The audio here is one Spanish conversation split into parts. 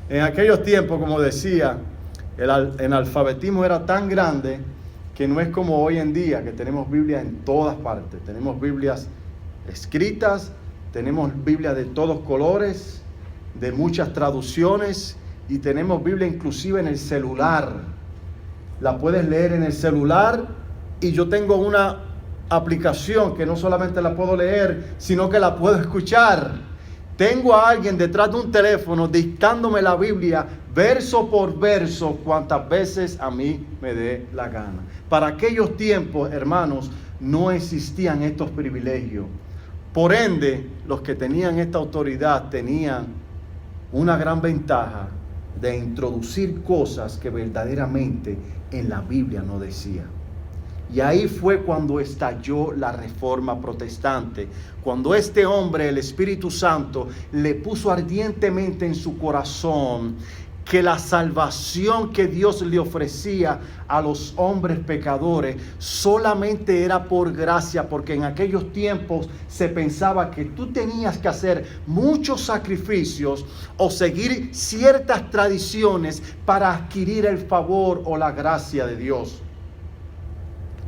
En aquellos tiempos, como decía, el analfabetismo era tan grande que no es como hoy en día, que tenemos Biblia en todas partes. Tenemos Biblias escritas, tenemos Biblia de todos colores, de muchas traducciones, y tenemos Biblia inclusive en el celular. La puedes leer en el celular, y yo tengo una aplicación que no solamente la puedo leer, sino que la puedo escuchar. Tengo a alguien detrás de un teléfono dictándome la Biblia verso por verso cuantas veces a mí me dé la gana. Para aquellos tiempos, hermanos, no existían estos privilegios. Por ende, los que tenían esta autoridad tenían una gran ventaja de introducir cosas que verdaderamente en la Biblia no decía. Y ahí fue cuando estalló la Reforma Protestante, cuando este hombre, el Espíritu Santo, le puso ardientemente en su corazón que la salvación que Dios le ofrecía a los hombres pecadores solamente era por gracia, porque en aquellos tiempos se pensaba que tú tenías que hacer muchos sacrificios o seguir ciertas tradiciones para adquirir el favor o la gracia de Dios.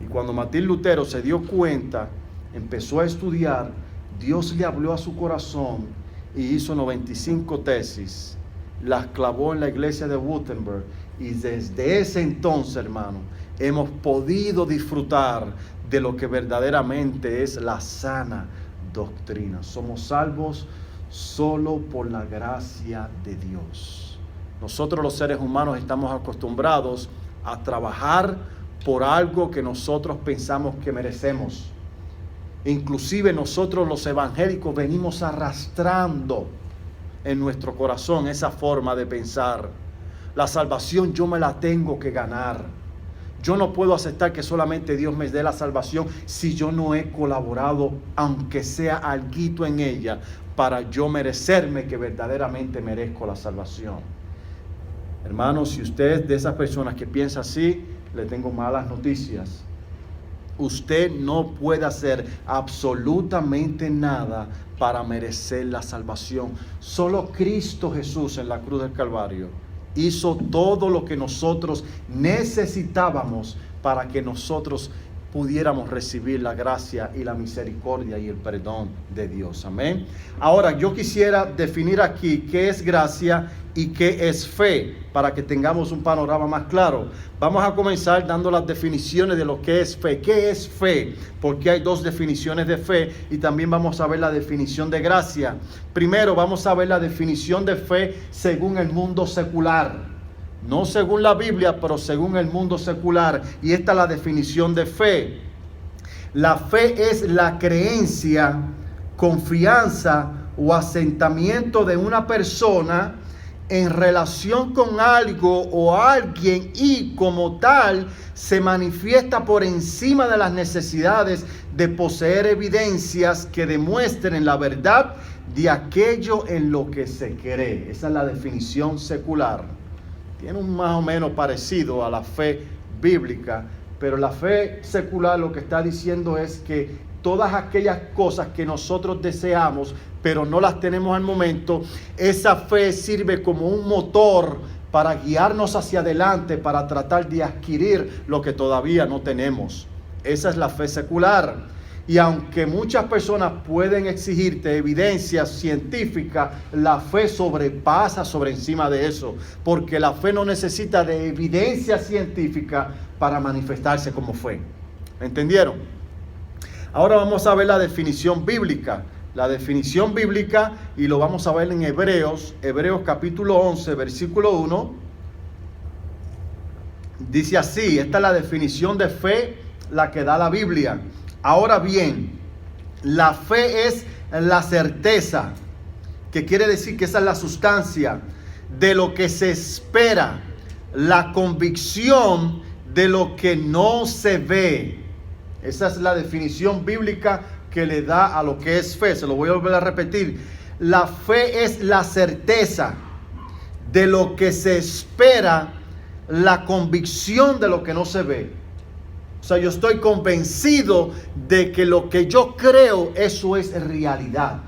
Y cuando Martín Lutero se dio cuenta, empezó a estudiar, Dios le habló a su corazón y hizo 95 tesis, las clavó en la iglesia de Wittenberg, y desde ese entonces, hermano, hemos podido disfrutar de lo que verdaderamente es la sana doctrina. Somos salvos solo por la gracia de Dios. Nosotros los seres humanos estamos acostumbrados a trabajar por algo que nosotros pensamos que merecemos. Inclusive nosotros los evangélicos venimos arrastrando en nuestro corazón esa forma de pensar. La salvación yo me la tengo que ganar. Yo no puedo aceptar que solamente Dios me dé la salvación si yo no he colaborado, aunque sea alguito en ella, para yo merecerme que verdaderamente merezco la salvación. Hermanos, si usted es de esas personas que piensa así, le tengo malas noticias. Usted no puede hacer absolutamente nada para merecer la salvación. Solo Cristo Jesús en la cruz del Calvario hizo todo lo que nosotros necesitábamos para que nosotros pudiéramos recibir la gracia y la misericordia y el perdón de Dios. Amén. Ahora, yo quisiera definir aquí qué es gracia y qué es fe, para que tengamos un panorama más claro. Vamos a comenzar dando las definiciones de lo que es fe. ¿Qué es fe? Porque hay dos definiciones de fe, y también vamos a ver la definición de gracia. Primero vamos a ver la definición de fe según el mundo secular. No según la Biblia, pero según el mundo secular. Y esta es la definición de fe. La fe es la creencia, confianza o asentamiento de una persona en relación con algo o alguien, y como tal se manifiesta por encima de las necesidades de poseer evidencias que demuestren la verdad de aquello en lo que se cree. Esa es la definición secular. Tiene un más o menos parecido a la fe bíblica, pero la fe secular lo que está diciendo es que todas aquellas cosas que nosotros deseamos, pero no las tenemos al momento, esa fe sirve como un motor para guiarnos hacia adelante, para tratar de adquirir lo que todavía no tenemos. Esa es la fe secular. Y aunque muchas personas pueden exigirte evidencia científica, la fe sobrepasa sobre encima de eso, porque la fe no necesita de evidencia científica para manifestarse como fe. ¿Entendieron? Ahora vamos a ver la definición bíblica. La definición bíblica, y lo vamos a ver en Hebreos capítulo 11, versículo 1. Dice así, esta es la definición de fe, la que da la Biblia. Ahora bien, la fe es la certeza, que quiere decir que esa es la sustancia de lo que se espera, la convicción de lo que no se ve. Esa es la definición bíblica que le da a lo que es fe. Se lo voy a volver a repetir. La fe es la certeza de lo que se espera, la convicción de lo que no se ve. O sea, yo estoy convencido de que lo que yo creo, eso es realidad.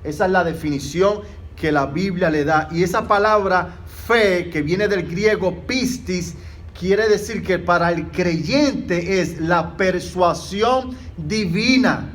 Esa es la definición que la Biblia le da. Y esa palabra fe, que viene del griego pistis, quiere decir que para el creyente es la persuasión divina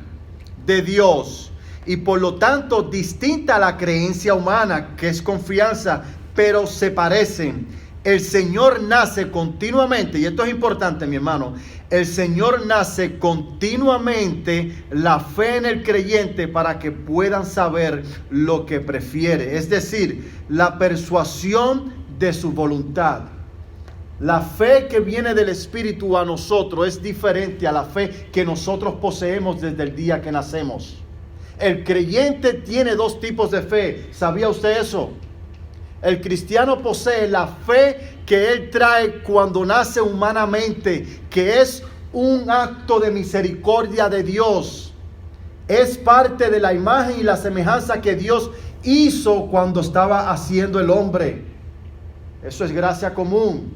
de Dios. Y por lo tanto distinta a la creencia humana, que es confianza, pero se parecen. El Señor nace continuamente, y esto es importante, mi hermano, el Señor nace continuamente la fe en el creyente para que puedan saber lo que prefiere, es decir, la persuasión de su voluntad. La fe que viene del Espíritu a nosotros es diferente a la fe que nosotros poseemos desde el día que nacemos. El creyente tiene dos tipos de fe. ¿Sabía usted eso? El cristiano posee la fe que él trae cuando nace humanamente, que es un acto de misericordia de Dios. Es parte de la imagen y la semejanza que Dios hizo cuando estaba haciendo el hombre. Eso es gracia común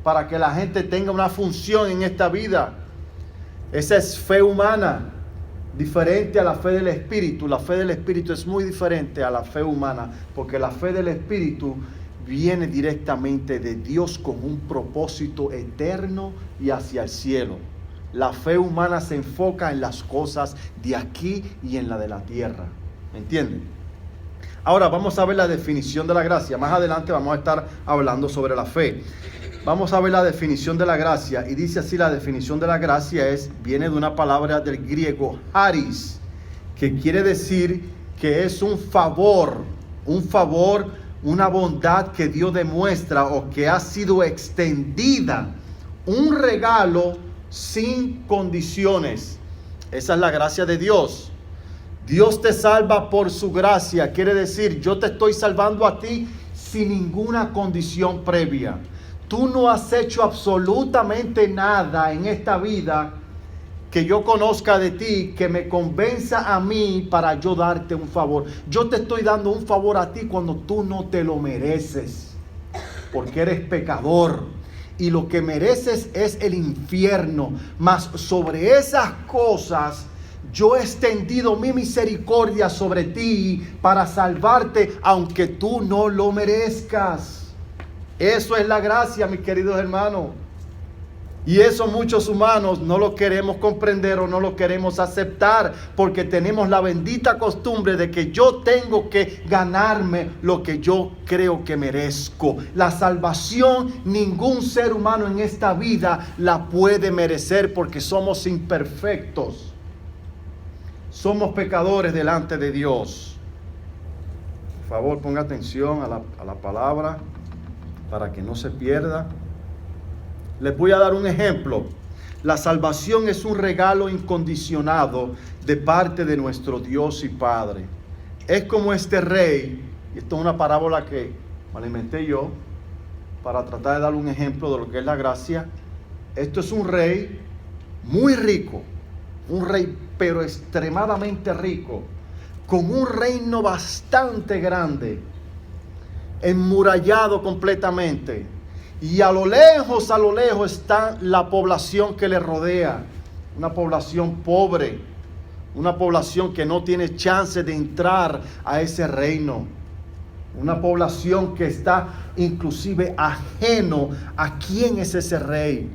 para que la gente tenga una función en esta vida. Esa es fe humana, diferente a la fe del Espíritu. La fe del Espíritu es muy diferente a la fe humana, porque la fe del Espíritu viene directamente de Dios con un propósito eterno y hacia el cielo. La fe humana se enfoca en las cosas de aquí y en la de la tierra. ¿Me entienden? Ahora vamos a ver la definición de la gracia. Más adelante vamos a estar hablando sobre la fe. Vamos a ver la definición de la gracia, y dice así: la definición de la gracia viene de una palabra del griego charis, que quiere decir que es un favor, una bondad que Dios demuestra o que ha sido extendida, un regalo sin condiciones. Esa es la gracia de Dios. Dios te salva por su gracia, quiere decir, yo te estoy salvando a ti sin ninguna condición previa. Tú no has hecho absolutamente nada en esta vida que yo conozca de ti, que me convenza a mí para yo darte un favor. Yo te estoy dando un favor a ti cuando tú no te lo mereces, porque eres pecador y lo que mereces es el infierno. Mas sobre esas cosas yo he extendido mi misericordia sobre ti para salvarte, aunque tú no lo merezcas. Eso es la gracia, mis queridos hermanos. Y eso muchos humanos no lo queremos comprender o no lo queremos aceptar, porque tenemos la bendita costumbre de que yo tengo que ganarme lo que yo creo que merezco. La salvación ningún ser humano en esta vida la puede merecer, porque somos imperfectos. Somos pecadores delante de Dios. Por favor, ponga atención a la palabra para que no se pierda. Les voy a dar un ejemplo. La salvación es un regalo incondicionado de parte de nuestro Dios y Padre. Es como este rey, y esto es una parábola que me la inventé yo para tratar de dar un ejemplo de lo que es la gracia. Esto es un rey muy rico, un rey pero extremadamente rico, con un reino bastante grande, enmurallado completamente. Y a lo lejos está la población que le rodea. Una población pobre. Una población que no tiene chance de entrar a ese reino. Una población que está inclusive ajeno a quién es ese rey.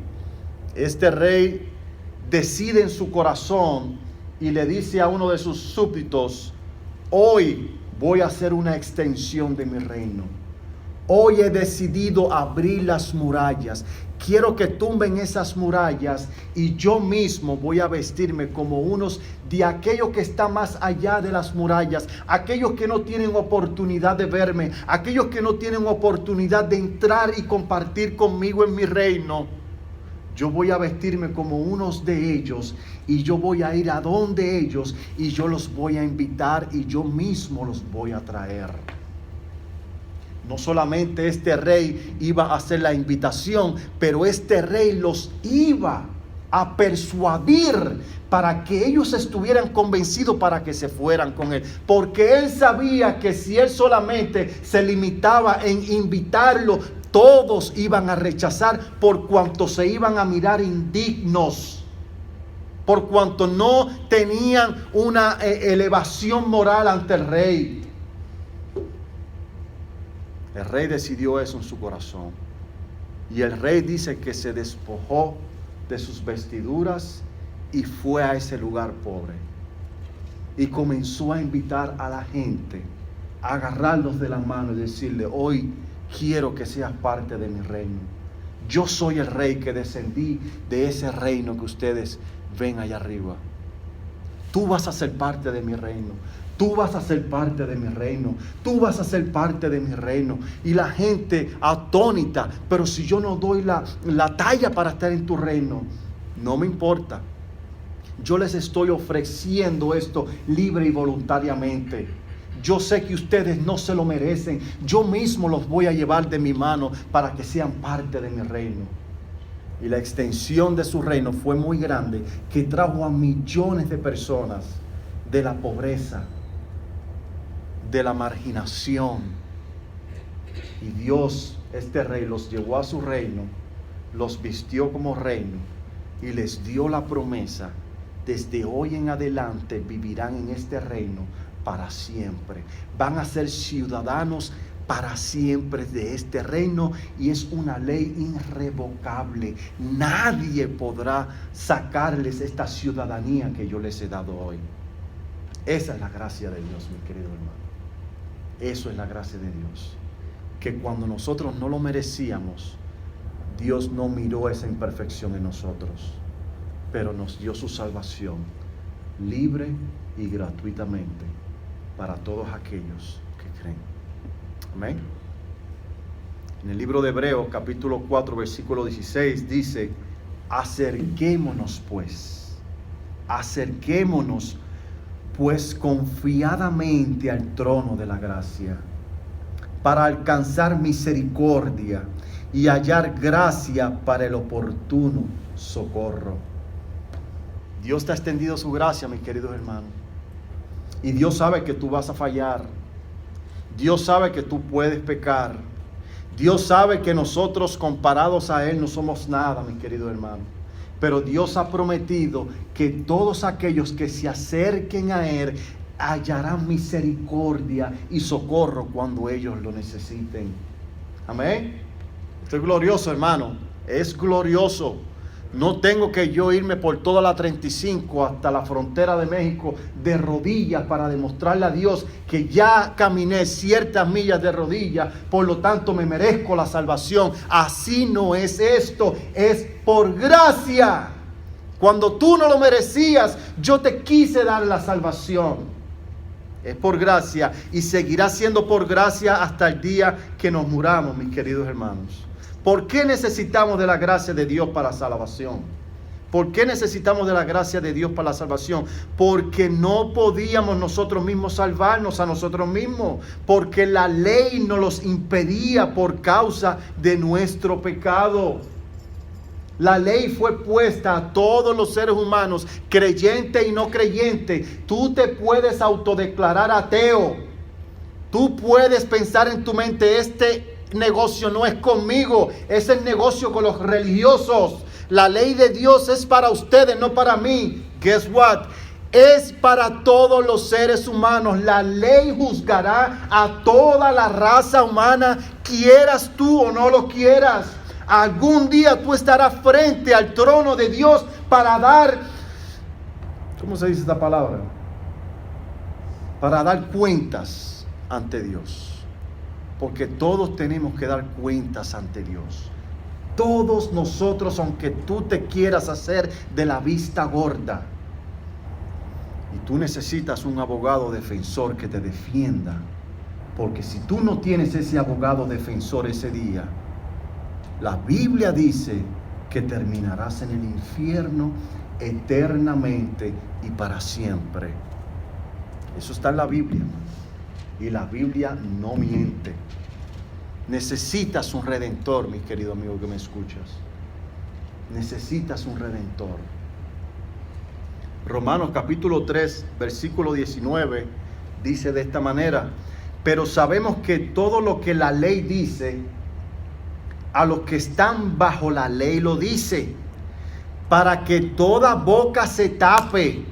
Este rey decide en su corazón y le dice a uno de sus súbditos: hoy voy a hacer una extensión de mi reino. Hoy he decidido abrir las murallas. Quiero que tumben esas murallas y yo mismo voy a vestirme como unos de aquellos que están más allá de las murallas, aquellos que no tienen oportunidad de verme, aquellos que no tienen oportunidad de entrar y compartir conmigo en mi reino. Yo voy a vestirme como unos de ellos y yo voy a ir a donde ellos y yo los voy a invitar y yo mismo los voy a traer. No solamente este rey iba a hacer la invitación, pero este rey los iba a persuadir para que ellos estuvieran convencidos para que se fueran con él. Porque él sabía que si él solamente se limitaba en invitarlo, todos iban a rechazar por cuanto se iban a mirar indignos. por cuanto no tenían una elevación moral ante el rey. El rey decidió eso en su corazón. Y el rey dice que se despojó de sus vestiduras y fue a ese lugar pobre. Y comenzó a invitar a la gente, a agarrarlos de la mano y decirle: hoy quiero que seas parte de mi reino. Yo soy el rey que descendí de ese reino que ustedes ven allá arriba. Tú vas a ser parte de mi reino. Tú vas a ser parte de mi reino. Tú vas a ser parte de mi reino. Y la gente atónita: pero si yo no doy la talla para estar en tu reino. No me importa. Yo les estoy ofreciendo esto libre y voluntariamente. Yo sé que ustedes no se lo merecen. Yo mismo los voy a llevar de mi mano para que sean parte de mi reino. Y la extensión de su reino fue muy grande, que trajo a millones de personas de la pobreza, de la marginación. Y Dios, este rey, los llevó a su reino, los vistió como reino y les dio la promesa: desde hoy en adelante vivirán en este reino para siempre. Van a ser ciudadanos para siempre de este reino, y es una ley irrevocable. Nadie podrá sacarles esta ciudadanía que yo les he dado hoy. Esa es la gracia de Dios, mi querido hermano. Eso es la gracia de Dios. Que cuando nosotros no lo merecíamos, Dios no miró esa imperfección en nosotros, pero nos dio su salvación libre y gratuitamente para todos aquellos que creen. Amén. En el libro de Hebreos, capítulo 4, versículo 16, dice: acerquémonos pues confiadamente al trono de la gracia, para alcanzar misericordia y hallar gracia para el oportuno socorro. Dios te ha extendido su gracia, mis queridos hermanos. Y Dios sabe que tú vas a fallar. Dios sabe que tú puedes pecar. Dios sabe que nosotros, comparados a Él, no somos nada, mis queridos hermanos. Pero Dios ha prometido que todos aquellos que se acerquen a Él hallarán misericordia y socorro cuando ellos lo necesiten. Amén. Esto es glorioso, hermano. Es glorioso. No tengo que yo irme por toda la 35 hasta la frontera de México de rodillas para demostrarle a Dios que ya caminé ciertas millas de rodillas, por lo tanto me merezco la salvación. Así no es esto, es por gracia. Cuando tú no lo merecías, yo te quise dar la salvación. Es por gracia y seguirá siendo por gracia hasta el día que nos muramos, mis queridos hermanos. ¿Por qué necesitamos de la gracia de Dios para la salvación? ¿Por qué necesitamos de la gracia de Dios para la salvación? Porque no podíamos nosotros mismos salvarnos a nosotros mismos. Porque la ley nos los impedía por causa de nuestro pecado. La ley fue puesta a todos los seres humanos, creyente y no creyente. Tú te puedes autodeclarar ateo. Tú puedes pensar en tu mente: este negocio no es conmigo, es el negocio con los religiosos. La ley de Dios es para ustedes, no para mí. Guess what? Es para todos los seres humanos. La ley juzgará a toda la raza humana, quieras tú o no lo quieras. Algún día tú estarás frente al trono de Dios para dar, ¿cómo se dice esta palabra? Para dar cuentas ante Dios. Porque todos tenemos que dar cuentas ante Dios. Todos nosotros, aunque tú te quieras hacer de la vista gorda, y tú necesitas un abogado defensor que te defienda. Porque si tú no tienes ese abogado defensor ese día, la Biblia dice que terminarás en el infierno eternamente y para siempre. Eso está en la Biblia, hermano. Y la Biblia no miente. Necesitas un redentor, mi querido amigo que me escuchas. Necesitas un redentor. Romanos capítulo 3, versículo 19, dice de esta manera: pero sabemos que todo lo que la ley dice, a los que están bajo la ley lo dice, para que toda boca se tape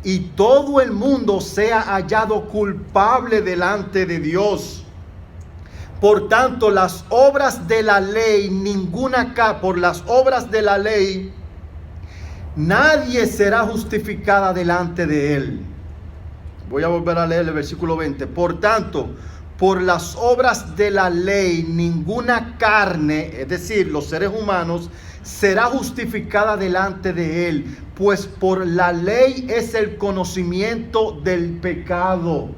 y todo el mundo sea hallado culpable delante de Dios. Por tanto, las obras de la ley, por las obras de la ley, nadie será justificada delante de él. Voy a volver a leer el versículo 20. Por tanto, por las obras de la ley, ninguna carne, es decir, los seres humanos, será justificada delante de él, pues por la ley es el conocimiento del pecado.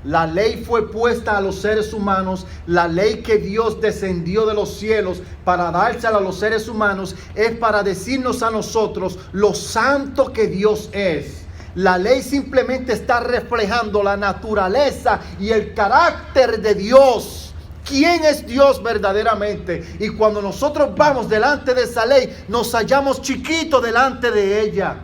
La ley fue puesta a los seres humanos, la ley que Dios descendió de los cielos para dársela a los seres humanos, es para decirnos a nosotros lo santo que Dios es. La ley simplemente está reflejando la naturaleza y el carácter de Dios. ¿Quién es Dios verdaderamente? Y cuando nosotros vamos delante de esa ley, nos hallamos chiquitos delante de ella.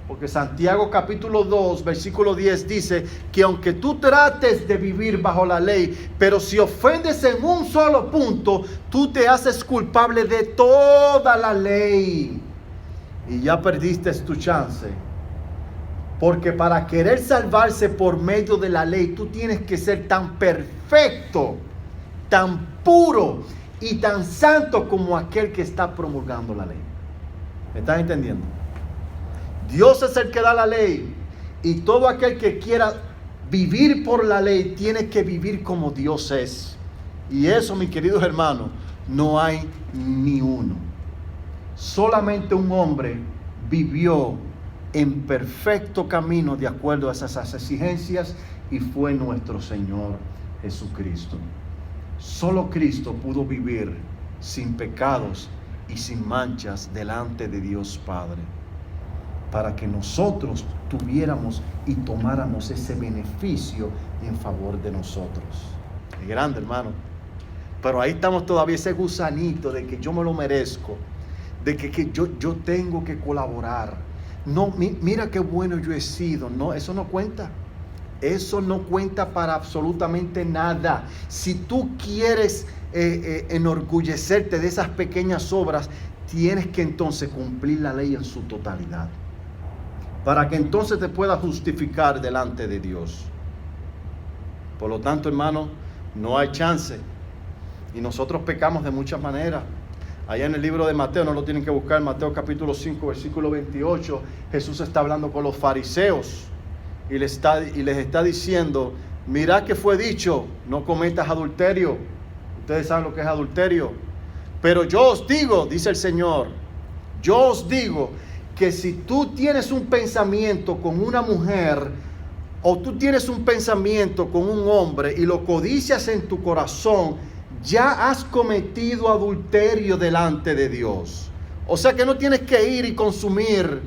Porque Santiago capítulo 2, versículo 10 dice que aunque tú trates de vivir bajo la ley, pero si ofendes en un solo punto, tú te haces culpable de toda la ley. Y ya perdiste tu chance. Porque para querer salvarse por medio de la ley, tú tienes que ser tan perfecto, tan puro y tan santo como aquel que está promulgando la ley. ¿Me están entendiendo? Dios es el que da la ley, y todo aquel que quiera vivir por la ley tiene que vivir como Dios es. Y eso, mis queridos hermanos, no hay ni uno. Solamente un hombre vivió en perfecto camino de acuerdo a esas exigencias, y fue nuestro Señor Jesucristo. Solo Cristo pudo vivir sin pecados y sin manchas delante de Dios Padre, para que nosotros tuviéramos y tomáramos ese beneficio en favor de nosotros. Es grande, hermano. Pero ahí estamos todavía, ese gusanito de que yo me lo merezco, de que yo tengo que colaborar. No, mira qué bueno yo he sido. No, eso no cuenta. Eso no cuenta para absolutamente nada. Si tú quieres enorgullecerte de esas pequeñas obras, tienes que entonces cumplir la ley en su totalidad, para que entonces te puedas justificar delante de Dios. Por lo tanto, hermano, no hay chance. Y nosotros pecamos de muchas maneras. Allá en el libro de Mateo, no lo tienen que buscar, Mateo capítulo 5, versículo 28, Jesús está hablando con los fariseos y les está diciendo: mirad que fue dicho, no cometas adulterio. Ustedes saben lo que es adulterio. Pero yo os digo, dice el Señor, yo os digo que si tú tienes un pensamiento con una mujer, o tú tienes un pensamiento con un hombre y lo codicias en tu corazón, ya has cometido adulterio delante de Dios. O sea que no tienes que ir y consumir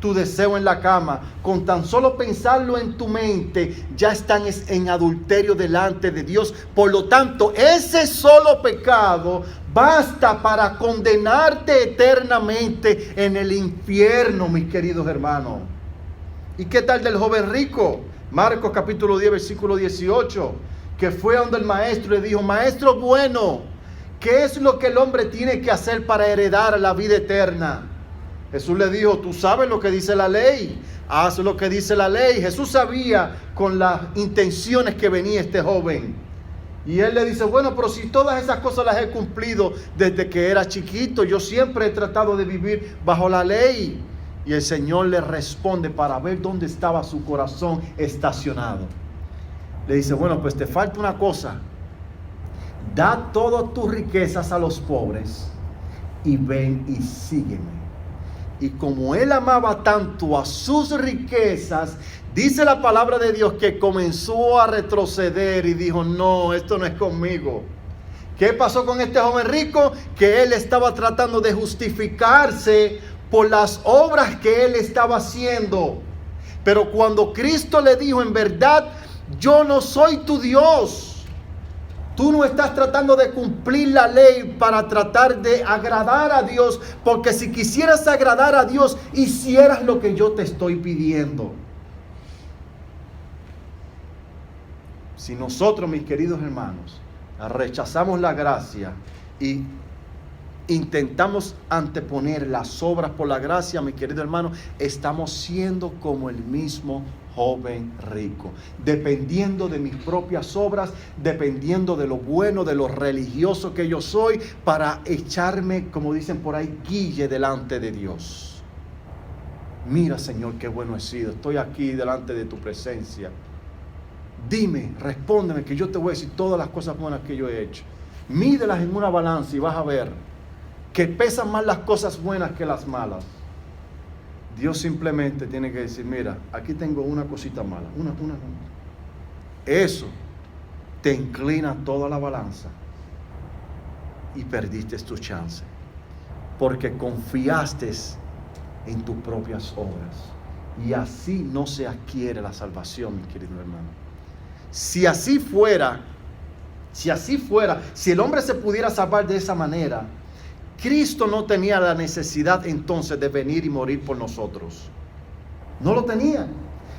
tu deseo en la cama. Con tan solo pensarlo en tu mente, ya están en adulterio delante de Dios. Por lo tanto, ese solo pecado basta para condenarte eternamente en el infierno, mis queridos hermanos. ¿Y qué tal del joven rico? Marcos capítulo 10, versículo 18, que fue donde el maestro le dijo: maestro bueno, ¿qué es lo que el hombre tiene que hacer para heredar la vida eterna? Jesús le dijo: tú sabes lo que dice la ley, haz lo que dice la ley. Jesús sabía con las intenciones que venía este joven. Y él le dice: bueno, pero si todas esas cosas las he cumplido desde que era chiquito, yo siempre he tratado de vivir bajo la ley. Y el Señor le responde para ver dónde estaba su corazón estacionado. Le dice: bueno, pues te falta una cosa. Da todas tus riquezas a los pobres y ven y sígueme. Y como él amaba tanto a sus riquezas, dice la palabra de Dios que comenzó a retroceder y dijo: no, esto no es conmigo. ¿Qué pasó con este joven rico? Que él estaba tratando de justificarse por las obras que él estaba haciendo. Pero cuando Cristo le dijo: en verdad, yo no soy tu Dios. Tú no estás tratando de cumplir la ley para tratar de agradar a Dios, porque si quisieras agradar a Dios, hicieras lo que yo te estoy pidiendo. Si nosotros, mis queridos hermanos, rechazamos la gracia y intentamos anteponer las obras por la gracia, mi querido hermano, estamos siendo como el mismo joven rico, dependiendo de mis propias obras, dependiendo de lo bueno, de lo religioso que yo soy, para echarme, como dicen por ahí, guille delante de Dios. Mira, Señor, qué bueno he sido, estoy aquí delante de tu presencia. Dime, respóndeme, que yo te voy a decir todas las cosas buenas que yo he hecho. Mídelas en una balanza y vas a ver que pesan más las cosas buenas que las malas. Dios simplemente tiene que decir, mira, aquí tengo una cosita mala, una. Eso te inclina toda la balanza y perdiste tu chance, porque confiaste en tus propias obras, y así no se adquiere la salvación, mi querido hermano. Si el hombre se pudiera salvar de esa manera, Cristo no tenía la necesidad entonces de venir y morir por nosotros. No lo tenía.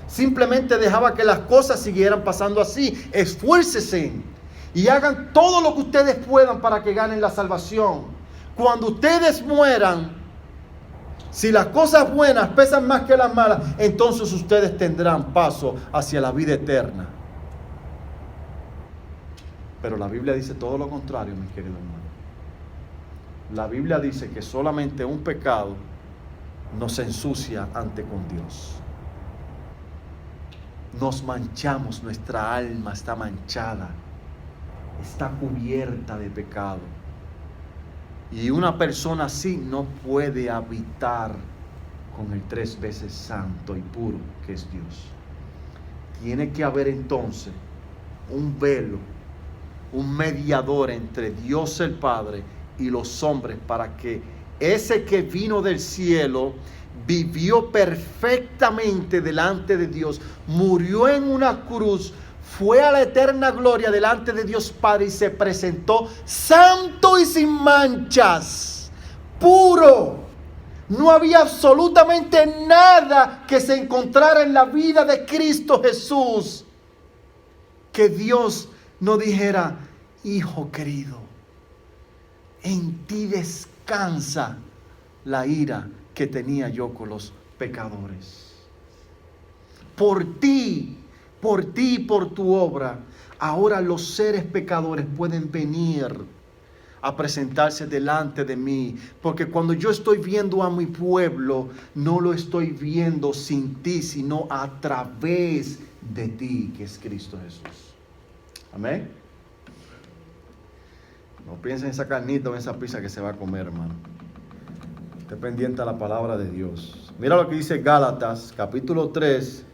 Simplemente dejaba que las cosas siguieran pasando así. Esfuércense y hagan todo lo que ustedes puedan para que ganen la salvación. Cuando ustedes mueran, si las cosas buenas pesan más que las malas, entonces ustedes tendrán paso hacia la vida eterna. Pero la Biblia dice todo lo contrario, mi querido hermano. La Biblia dice que solamente un pecado nos ensucia ante con Dios. Nos manchamos, nuestra alma está manchada, está cubierta de pecado. Y una persona así no puede habitar con el 3 veces santo y puro que es Dios. Tiene que haber entonces un velo, un mediador entre Dios el Padre y los hombres, para que ese que vino del cielo, vivió perfectamente delante de Dios, murió en una cruz, fue a la eterna gloria delante de Dios Padre y se presentó santo y sin manchas, puro. No había absolutamente nada que se encontrara en la vida de Cristo Jesús que Dios no dijera, hijo querido, en ti descansa la ira que tenía yo con los pecadores. Por ti, por tu obra, ahora los seres pecadores pueden venir a presentarse delante de mí. Porque cuando yo estoy viendo a mi pueblo, no lo estoy viendo sin ti, sino a través de ti, que es Cristo Jesús. Amén. No piensen en esa carnita o en esa pizza que se va a comer, hermano. Esté pendiente a la palabra de Dios. Mira lo que dice Gálatas, capítulo 3,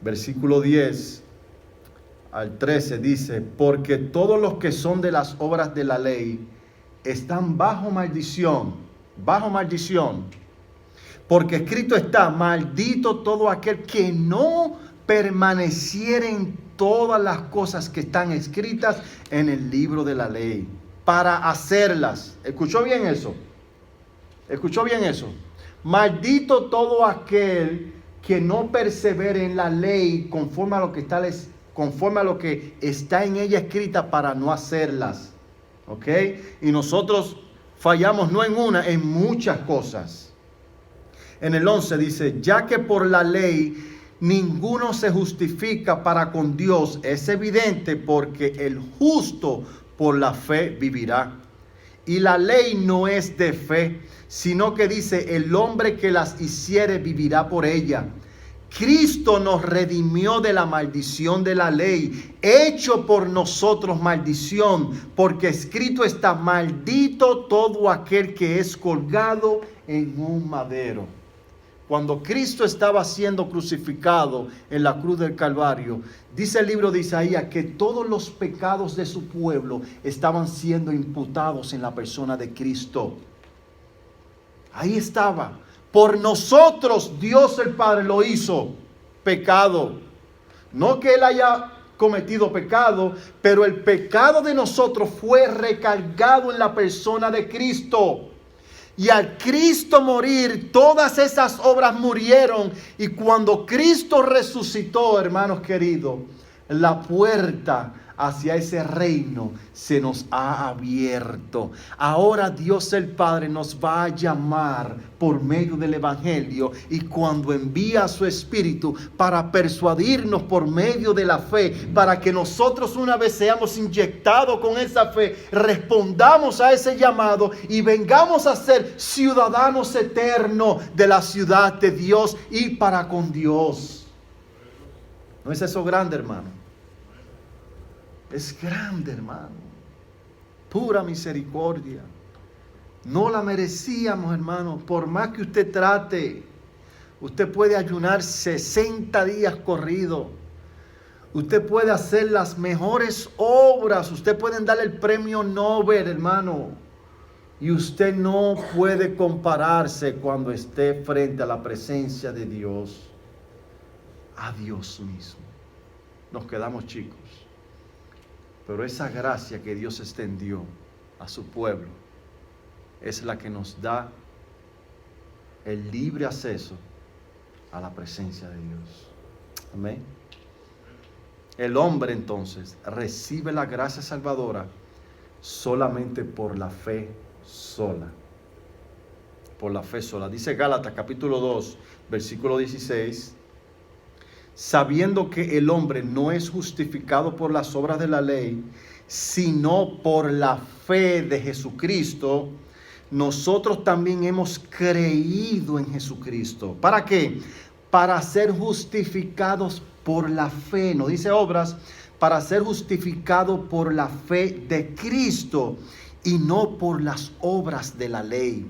versículo 10 al 13. Dice, porque todos los que son de las obras de la ley están bajo maldición. Bajo maldición. Porque escrito está, maldito todo aquel que no permaneciere en todas las cosas que están escritas en el libro de la ley, para hacerlas. ¿Escuchó bien eso? ¿Escuchó bien eso? Maldito todo aquel que no persevere en la ley conforme a lo que está en ella escrita, para no hacerlas. ¿Ok? Y nosotros fallamos no en una, en muchas cosas. En el 11 dice, ya que por la ley ninguno se justifica para con Dios, es evidente, porque el justo por la fe vivirá. Y la ley no es de fe, sino que dice, el hombre que las hiciere vivirá por ella. Cristo nos redimió de la maldición de la ley, hecho por nosotros maldición, porque escrito está, maldito todo aquel que es colgado en un madero. Cuando Cristo estaba siendo crucificado en la cruz del Calvario, dice el libro de Isaías que todos los pecados de su pueblo estaban siendo imputados en la persona de Cristo. Ahí estaba. Por nosotros Dios el Padre lo hizo pecado. No que Él haya cometido pecado, pero el pecado de nosotros fue recargado en la persona de Cristo. Y al Cristo morir, todas esas obras murieron. Y cuando Cristo resucitó, hermanos queridos, la puerta hacia ese reino se nos ha abierto. Ahora Dios el Padre nos va a llamar por medio del Evangelio, y cuando envía a su Espíritu para persuadirnos por medio de la fe, para que nosotros, una vez seamos inyectados con esa fe, respondamos a ese llamado y vengamos a ser ciudadanos eternos de la ciudad de Dios y para con Dios. ¿No es eso grande, hermano? Es grande, hermano. Pura misericordia. No la merecíamos, hermano. Por más que usted trate, usted puede ayunar 60 días corridos. Usted puede hacer las mejores obras. Usted puede darle el premio Nobel, hermano. Y usted no puede compararse cuando esté frente a la presencia de Dios, a Dios mismo. Nos quedamos chicos. Pero esa gracia que Dios extendió a su pueblo es la que nos da el libre acceso a la presencia de Dios. Amén. El hombre entonces recibe la gracia salvadora solamente por la fe sola. Por la fe sola. Dice Gálatas capítulo 2, versículo 16. Sabiendo que el hombre no es justificado por las obras de la ley, sino por la fe de Jesucristo, nosotros también hemos creído en Jesucristo. ¿Para qué? Para ser justificados por la fe. No dice obras, para ser justificado por la fe de Cristo y no por las obras de la ley.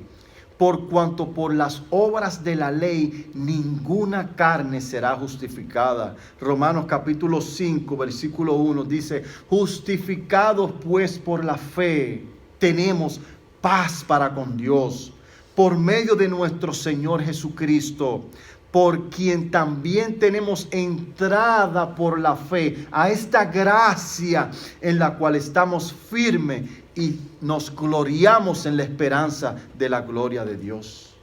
Por cuanto por las obras de la ley ninguna carne será justificada. Romanos capítulo 5 versículo 1 dice: justificados pues por la fe tenemos paz para con Dios por medio de nuestro Señor Jesucristo, por quien también tenemos entrada por la fe a esta gracia en la cual estamos firmes y nos gloriamos en la esperanza de la gloria de Dios.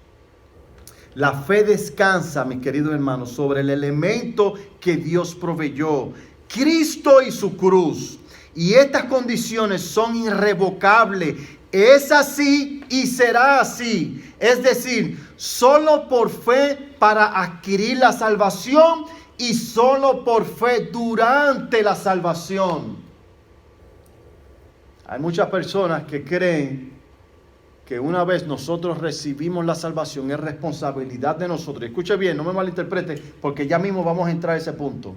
La fe descansa, mis queridos hermanos, sobre el elemento que Dios proveyó, Cristo y su cruz. Y estas condiciones son irrevocables. Es así y será así. Es decir, solo por fe para adquirir la salvación y solo por fe durante la salvación. Hay muchas personas que creen que una vez nosotros recibimos la salvación es responsabilidad de nosotros. Escuche bien, no me malinterprete, porque ya mismo vamos a entrar a ese punto.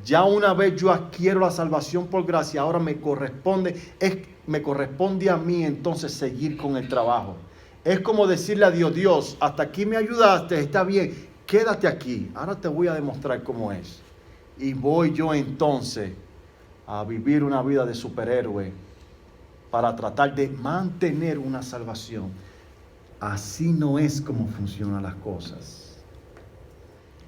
Ya una vez yo adquiero la salvación por gracia, ahora me corresponde a mí entonces seguir con el trabajo. Es como decirle a Dios: Dios, hasta aquí me ayudaste, está bien, quédate aquí, ahora te voy a demostrar cómo es. Y voy yo entonces a vivir una vida de superhéroe para tratar de mantener una salvación. Así no es como funcionan las cosas.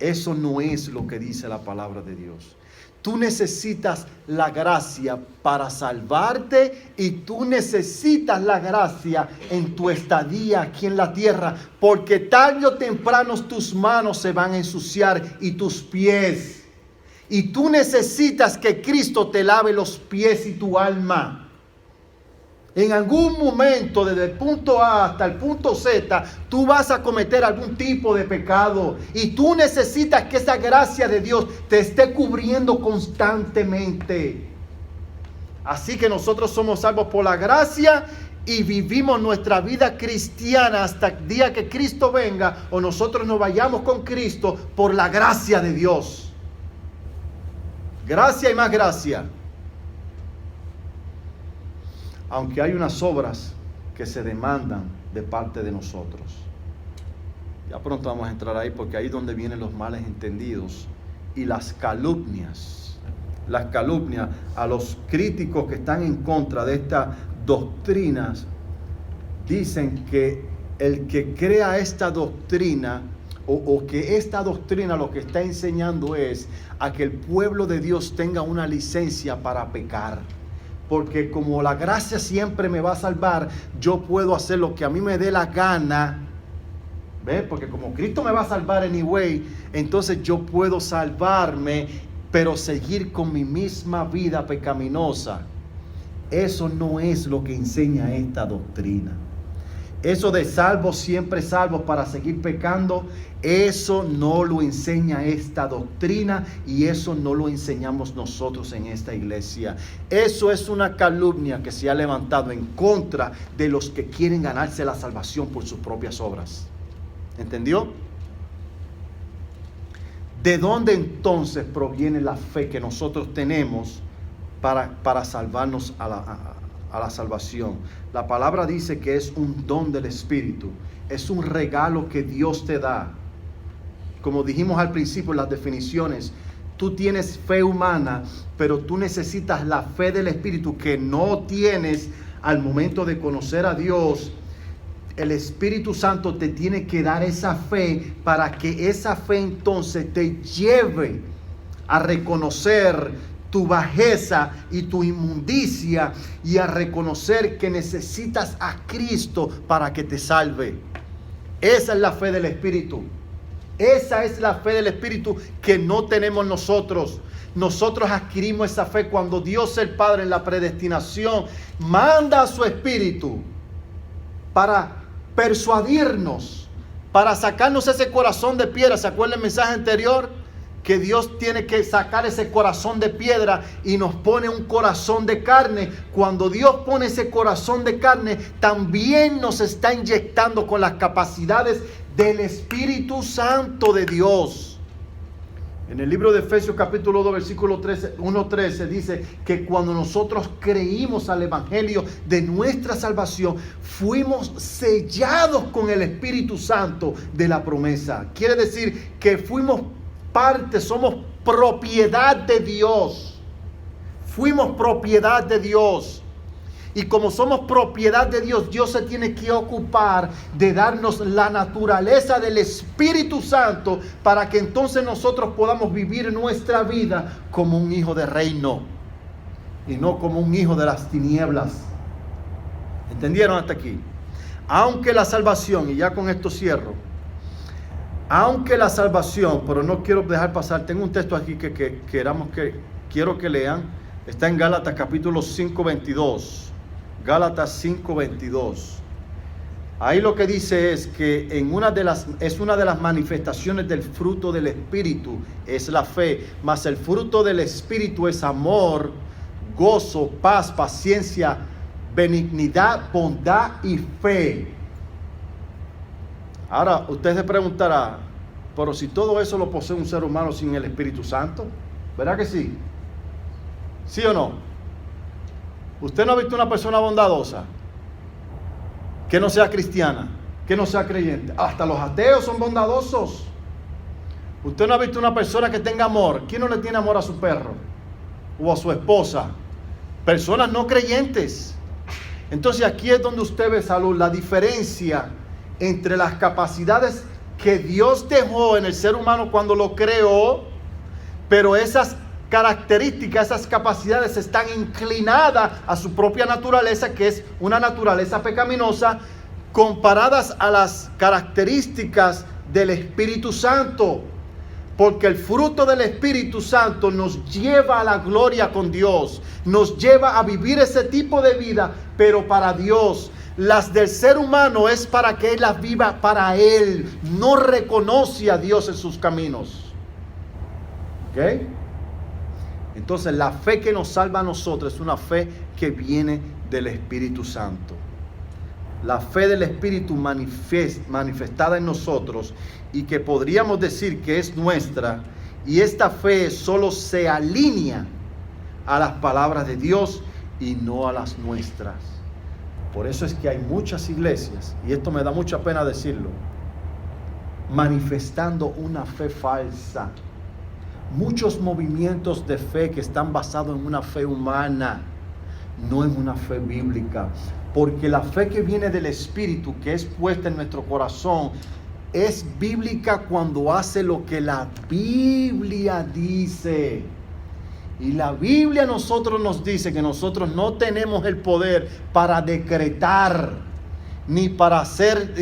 Eso no es lo que dice la palabra de Dios. Tú necesitas la gracia para salvarte y tú necesitas la gracia en tu estadía aquí en la tierra, porque tarde o temprano tus manos se van a ensuciar y tus pies. Y tú necesitas que Cristo te lave los pies y tu alma. En algún momento, desde el punto A hasta el punto Z, tú vas a cometer algún tipo de pecado. Y tú necesitas que esa gracia de Dios te esté cubriendo constantemente. Así que nosotros somos salvos por la gracia y vivimos nuestra vida cristiana hasta el día que Cristo venga o nosotros nos vayamos con Cristo por la gracia de Dios. Gracia y más gracia. Aunque hay unas obras que se demandan de parte de nosotros. Ya pronto vamos a entrar ahí, porque ahí es donde vienen los males entendidos y las calumnias. Las calumnias a los críticos que están en contra de estas doctrinas. Dicen que el que crea esta doctrina o que esta doctrina lo que está enseñando es a que el pueblo de Dios tenga una licencia para pecar. Porque como la gracia siempre me va a salvar, yo puedo hacer lo que a mí me dé la gana. ¿Ve? Porque como Cristo me va a salvar anyway, entonces yo puedo salvarme pero seguir con mi misma vida pecaminosa. Eso no es lo que enseña esta doctrina. Eso de salvos, siempre salvos para seguir pecando, eso no lo enseña esta doctrina y eso no lo enseñamos nosotros en esta iglesia. Eso es una calumnia que se ha levantado en contra de los que quieren ganarse la salvación por sus propias obras. ¿Entendió? ¿De dónde entonces proviene la fe que nosotros tenemos para salvarnos a la salvación? La palabra dice que es un don del Espíritu, es un regalo que Dios te da. Como dijimos al principio en las definiciones, tú tienes fe humana, pero tú necesitas la fe del Espíritu que no tienes al momento de conocer a Dios. El Espíritu Santo te tiene que dar esa fe para que esa fe entonces te lleve a reconocer tu bajeza y tu inmundicia y a reconocer que necesitas a Cristo para que te salve. Esa es la fe del Espíritu. Esa es la fe del Espíritu que no tenemos nosotros. Nosotros adquirimos esa fe cuando Dios el Padre en la predestinación manda a su Espíritu para persuadirnos, para sacarnos ese corazón de piedra. ¿Se acuerdan el mensaje anterior? Que Dios tiene que sacar ese corazón de piedra y nos pone un corazón de carne. Cuando Dios pone ese corazón de carne, también nos está inyectando con las capacidades del Espíritu Santo de Dios. En el libro de Efesios capítulo 2 versículo 1:13 dice que cuando nosotros creímos al Evangelio de nuestra salvación, fuimos sellados con el Espíritu Santo de la promesa. Quiere decir que fuimos parte, somos propiedad de Dios. Fuimos propiedad de Dios. Y como somos propiedad de Dios, Dios se tiene que ocupar de darnos la naturaleza del Espíritu Santo para que entonces nosotros podamos vivir nuestra vida como un hijo de reino y no como un hijo de las tinieblas. ¿Entendieron hasta aquí? Aunque la salvación, y ya con esto cierro, aunque la salvación, pero no quiero dejar pasar, tengo un texto aquí que quiero que lean, está en Gálatas capítulo 5:22. Gálatas 5:22. Ahí lo que dice es que es una de las manifestaciones del fruto del Espíritu, es la fe, mas el fruto del Espíritu es amor, gozo, paz, paciencia, benignidad, bondad y fe. Ahora usted se preguntará, pero si todo eso lo posee un ser humano sin el Espíritu Santo, ¿verdad que sí? ¿Sí o no? ¿Usted no ha visto una persona bondadosa que no sea cristiana, que no sea creyente? Hasta los ateos son bondadosos. ¿Usted no ha visto una persona que tenga amor? ¿Quién no le tiene amor a su perro o a su esposa? Personas no creyentes. Entonces aquí es donde usted ve, Salud, la diferencia entre las capacidades que Dios dejó en el ser humano cuando lo creó, pero esas características, esas capacidades están inclinadas a su propia naturaleza, que es una naturaleza pecaminosa, comparadas a las características del Espíritu Santo. Porque el fruto del Espíritu Santo nos lleva a la gloria con Dios, nos lleva a vivir ese tipo de vida, pero para Dios. Las del ser humano es para que él las viva para él, no reconoce a Dios en sus caminos. ¿Ok? Entonces la fe que nos salva a nosotros es una fe que viene del Espíritu Santo. La fe del Espíritu manifestada en nosotros y que podríamos decir que es nuestra, y esta fe solo se alinea a las palabras de Dios y no a las nuestras. Por eso es que hay muchas iglesias, y esto me da mucha pena decirlo, manifestando una fe falsa. Muchos movimientos de fe que están basados en una fe humana, no en una fe bíblica. Porque la fe que viene del Espíritu, que es puesta en nuestro corazón, es bíblica cuando hace lo que la Biblia dice. Y la Biblia a nosotros nos dice que nosotros no tenemos el poder para decretar, ni para hacer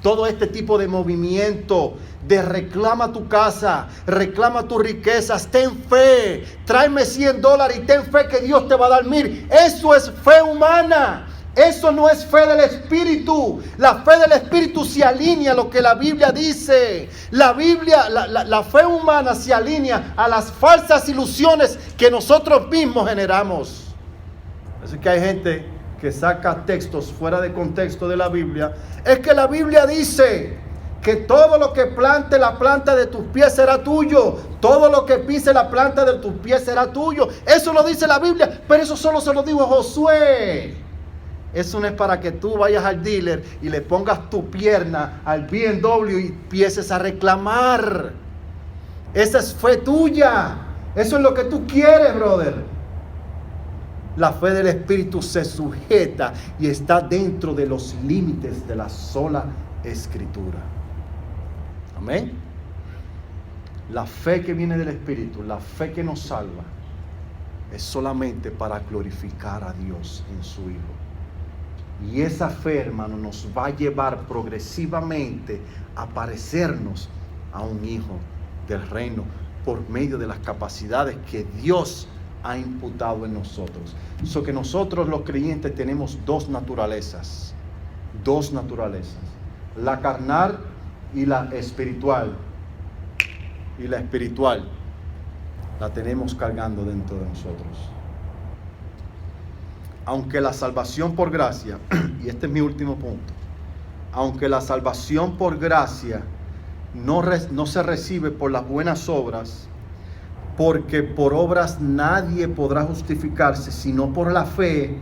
todo este tipo de movimiento de reclama tu casa, reclama tus riquezas, ten fe, tráeme $100 y ten fe que Dios te va a dar 1000. Eso es fe humana. Eso no es fe del Espíritu. La fe del Espíritu se alinea a lo que la Biblia dice. La fe humana se alinea a las falsas ilusiones que nosotros mismos generamos. Así que hay gente que saca textos fuera de contexto de la Biblia. Es que la Biblia dice que todo lo que plante la planta de tus pies será tuyo. Todo lo que pise la planta de tus pies será tuyo. Eso lo dice la Biblia, pero eso solo se lo dijo a Josué. Eso no es para que tú vayas al dealer y le pongas tu pierna al BMW y empieces a reclamar. Esa es fe tuya. Eso es lo que tú quieres, brother. La fe del Espíritu se sujeta y está dentro de los límites de la sola Escritura. Amén. La fe que viene del Espíritu, la fe que nos salva, es solamente para glorificar a Dios en su Hijo. Y esa fe, hermano, nos va a llevar progresivamente a parecernos a un hijo del reino por medio de las capacidades que Dios ha imputado en nosotros. Eso que nosotros los creyentes tenemos dos naturalezas, la carnal y la espiritual. Y la espiritual la tenemos cargando dentro de nosotros. Aunque la salvación por gracia, y este es mi último punto, aunque la salvación por gracia no se recibe por las buenas obras, porque por obras nadie podrá justificarse sino por la fe.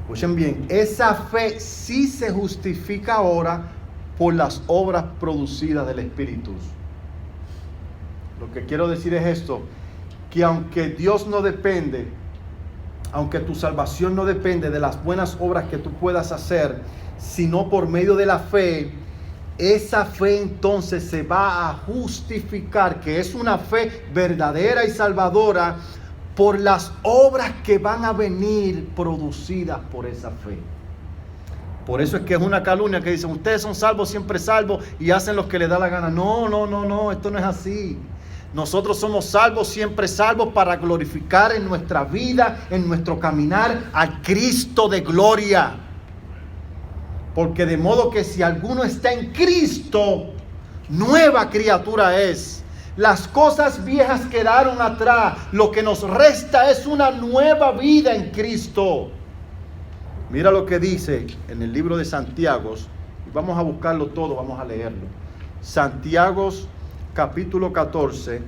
Escuchen bien, esa fe sí se justifica ahora por las obras producidas del Espíritu. Lo que quiero decir es esto, que aunque Dios no depende, aunque tu salvación no depende de las buenas obras que tú puedas hacer, sino por medio de la fe, esa fe entonces se va a justificar, que es una fe verdadera y salvadora, por las obras que van a venir producidas por esa fe. Por eso es que es una calumnia que dicen, ustedes son salvos, siempre salvos, y hacen lo que les da la gana. No, esto no es así. Nosotros somos salvos, siempre salvos, para glorificar en nuestra vida, en nuestro caminar, al Cristo de gloria. Porque de modo que si alguno está en Cristo, nueva criatura es. Las cosas viejas quedaron atrás. Lo que nos resta es una nueva vida en Cristo. Mira lo que dice en el libro de Santiago. Y vamos a buscarlo todo, vamos a leerlo. Santiago capítulo 14.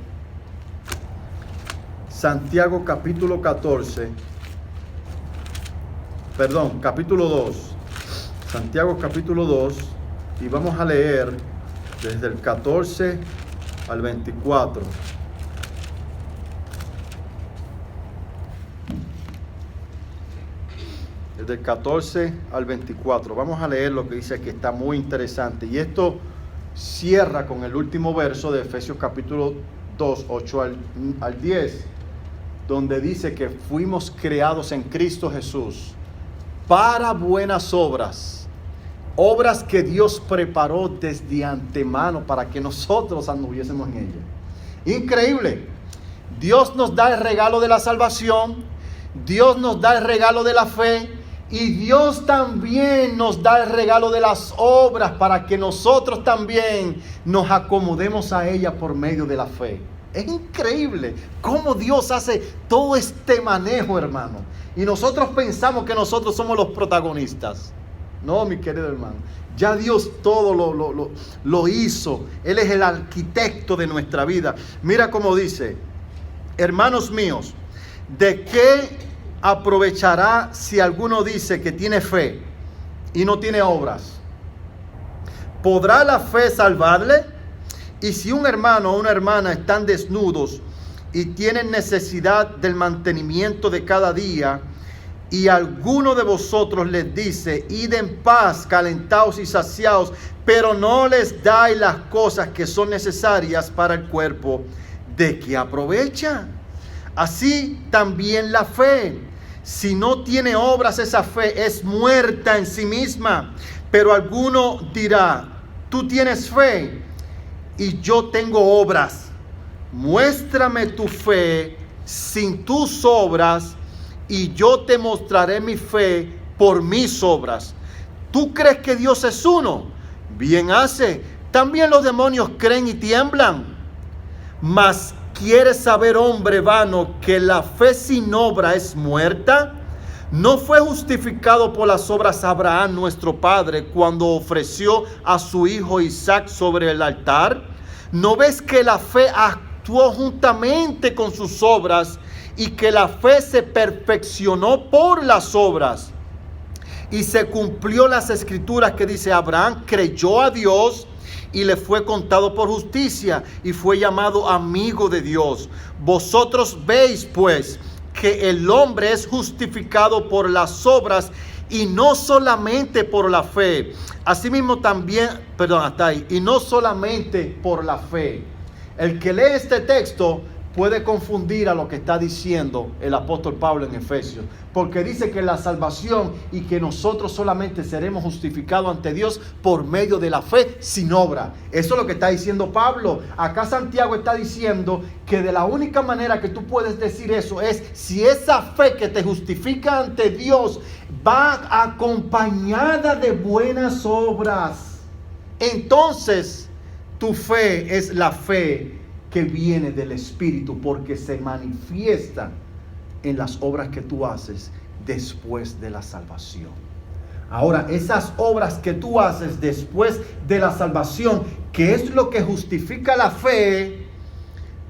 Santiago capítulo 14. Perdón, capítulo 2. Santiago capítulo 2. Y vamos a leer desde el 14 al 24. Desde el 14 al 24. Vamos a leer lo que dice aquí, está muy interesante. Y esto cierra con el último verso de Efesios capítulo 2, 8 al 10, donde dice que fuimos creados en Cristo Jesús para buenas obras, obras que Dios preparó desde antemano para que nosotros anduviésemos en ella. Increíble. Dios nos da el regalo de la salvación, Dios nos da el regalo de la fe, y Dios también nos da el regalo de las obras para que nosotros también nos acomodemos a ella por medio de la fe. Es increíble cómo Dios hace todo este manejo, hermano. Y nosotros pensamos que nosotros somos los protagonistas. No, mi querido hermano. Ya Dios todo lo hizo. Él es el arquitecto de nuestra vida. Mira cómo dice: hermanos míos, ¿de qué aprovechará si alguno dice que tiene fe y no tiene obras? ¿Podrá la fe salvarle? Y si un hermano o una hermana están desnudos y tienen necesidad del mantenimiento de cada día, y alguno de vosotros les dice, id en paz, calentaos y saciaos, pero no les dais las cosas que son necesarias para el cuerpo, ¿de qué aprovecha? Así también la fe, si no tiene obras, esa fe es muerta en sí misma. Pero alguno dirá, tú tienes fe y yo tengo obras. Muéstrame tu fe sin tus obras y yo te mostraré mi fe por mis obras. ¿Tú crees que Dios es uno? Bien hace. También los demonios creen y tiemblan. Mas ¿quieres saber, hombre vano, que la fe sin obra es muerta? ¿No fue justificado por las obras Abraham, nuestro padre, cuando ofreció a su hijo Isaac sobre el altar? ¿No ves que la fe actuó juntamente con sus obras y que la fe se perfeccionó por las obras? Y se cumplió las escrituras que dice: Abraham creyó a Dios y le fue contado por justicia y fue llamado amigo de Dios. Vosotros veis pues que el hombre es justificado por las obras y no solamente por la fe. Asimismo también, hasta ahí, y no solamente por la fe. El que lee este texto puede confundir a lo que está diciendo el apóstol Pablo en Efesios, porque dice que la salvación y que nosotros solamente seremos justificados ante Dios por medio de la fe sin obra. Eso es lo que está diciendo Pablo. Acá Santiago está diciendo que de la única manera que tú puedes decir eso es si esa fe que te justifica ante Dios va acompañada de buenas obras. Entonces tu fe es la fe que viene del Espíritu, porque se manifiesta en las obras que tú haces después de la salvación. Ahora, esas obras que tú haces después de la salvación, que es lo que justifica la fe,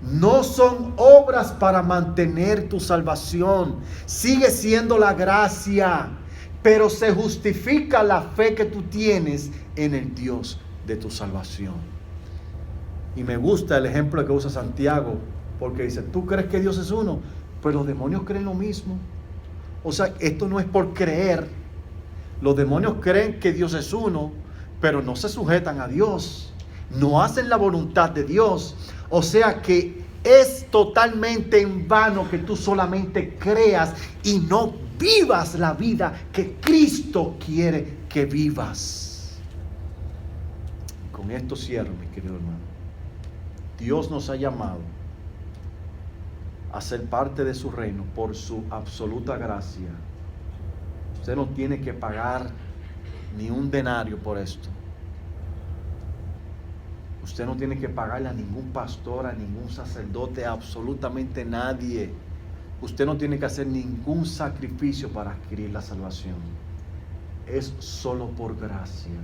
no son obras para mantener tu salvación. Sigue siendo la gracia, pero se justifica la fe que tú tienes en el Dios de tu salvación. Y me gusta el ejemplo que usa Santiago, porque dice: tú crees que Dios es uno, pero los demonios creen lo mismo. O sea, esto no es por creer. Los demonios creen que Dios es uno, pero no se sujetan a Dios, no hacen la voluntad de Dios. O sea que es totalmente en vano que tú solamente creas y no vivas la vida que Cristo quiere que vivas. Con esto cierro, mi querido hermano. Dios nos ha llamado a ser parte de su reino por su absoluta gracia. Usted no tiene que pagar ni un denario por esto. Usted no tiene que pagarle a ningún pastor, a ningún sacerdote, a absolutamente nadie. Usted no tiene que hacer ningún sacrificio para adquirir la salvación. Es solo por gracia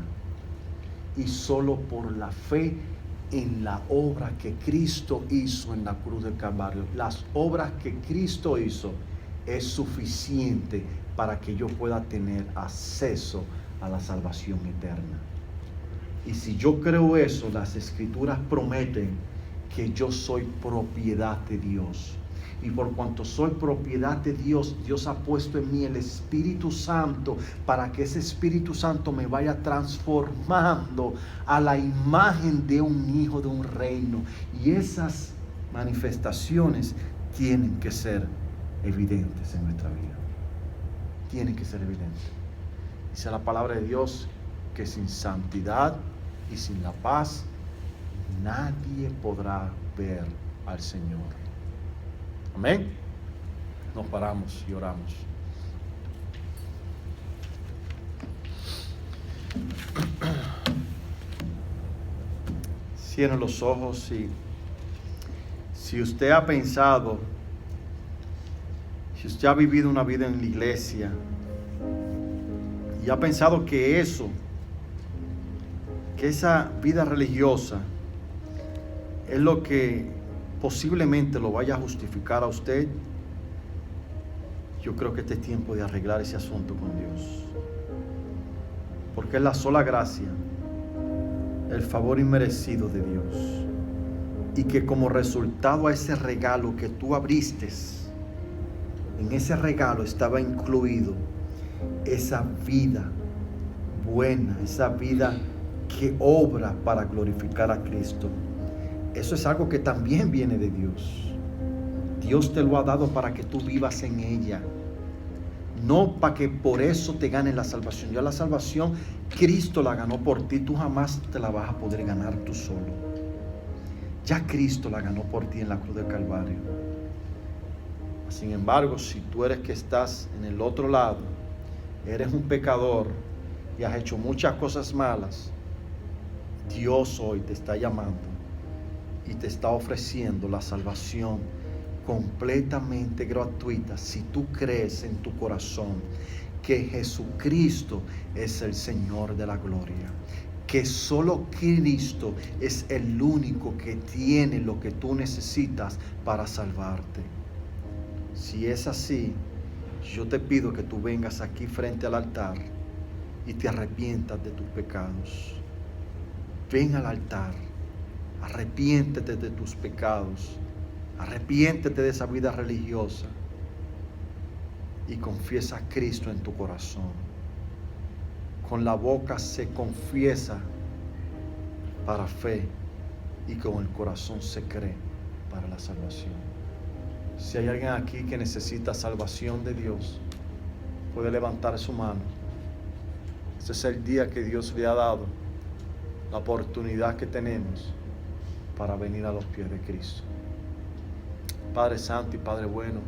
y solo por la fe en la obra que Cristo hizo en la cruz del Calvario. Las obras que Cristo hizo es suficiente para que yo pueda tener acceso a la salvación eterna. Y si yo creo eso, las Escrituras prometen que yo soy propiedad de Dios. Y por cuanto soy propiedad de Dios, Dios ha puesto en mí el Espíritu Santo para que ese Espíritu Santo me vaya transformando a la imagen de un hijo de un reino. Y esas manifestaciones tienen que ser evidentes en nuestra vida. Tienen que ser evidentes. Dice la palabra de Dios que sin santidad y sin la paz nadie podrá ver al Señor. Amén. Nos paramos y oramos. Cierren los ojos y si usted ha pensado, si usted ha vivido una vida en la iglesia y ha pensado que esa vida religiosa es lo que posiblemente lo vaya a justificar a usted, yo creo que este es tiempo de arreglar ese asunto con Dios, porque es la sola gracia, el favor inmerecido de Dios, y que como resultado a ese regalo que tú abriste, en ese regalo estaba incluido esa vida buena, esa vida que obra para glorificar a Cristo. Eso es algo que también viene de Dios. Dios te lo ha dado para que tú vivas en ella. No para que por eso te ganes la salvación. Ya la salvación, Cristo la ganó por ti. Tú jamás te la vas a poder ganar tú solo. Ya Cristo la ganó por ti en la cruz del Calvario. Sin embargo, si tú eres que estás en el otro lado, eres un pecador y has hecho muchas cosas malas, Dios hoy te está llamando y te está ofreciendo la salvación completamente gratuita si tú crees en tu corazón que Jesucristo es el Señor de la gloria, que solo Cristo es el único que tiene lo que tú necesitas para salvarte. Si es así, yo te pido que tú vengas aquí frente al altar y te arrepientas de tus pecados. Ven al altar, arrepiéntete de tus pecados, arrepiéntete de esa vida religiosa y confiesa a Cristo en tu corazón. Con la boca se confiesa para fe y con el corazón se cree para la salvación. Si hay alguien aquí que necesita salvación de Dios, puede levantar su mano. Este es el día que Dios le ha dado, la oportunidad que tenemos para venir a los pies de Cristo. Padre Santo y Padre bueno,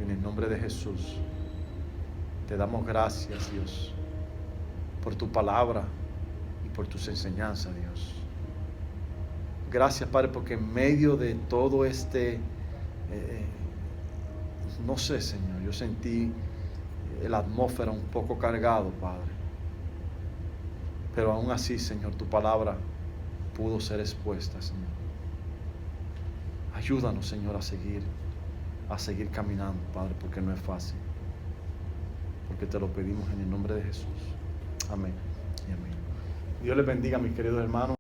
en el nombre de Jesús, te damos gracias, Dios, por tu palabra y por tus enseñanzas, Dios. Gracias, Padre, porque en medio de todo no sé, Señor, yo sentí la atmósfera un poco cargado, Padre. Pero aún así, Señor, tu palabra pudo ser expuesta, Señor. Ayúdanos, Señor, a seguir caminando, Padre, porque no es fácil. Porque te lo pedimos en el nombre de Jesús. Amén y amén. Dios les bendiga, mis queridos hermanos.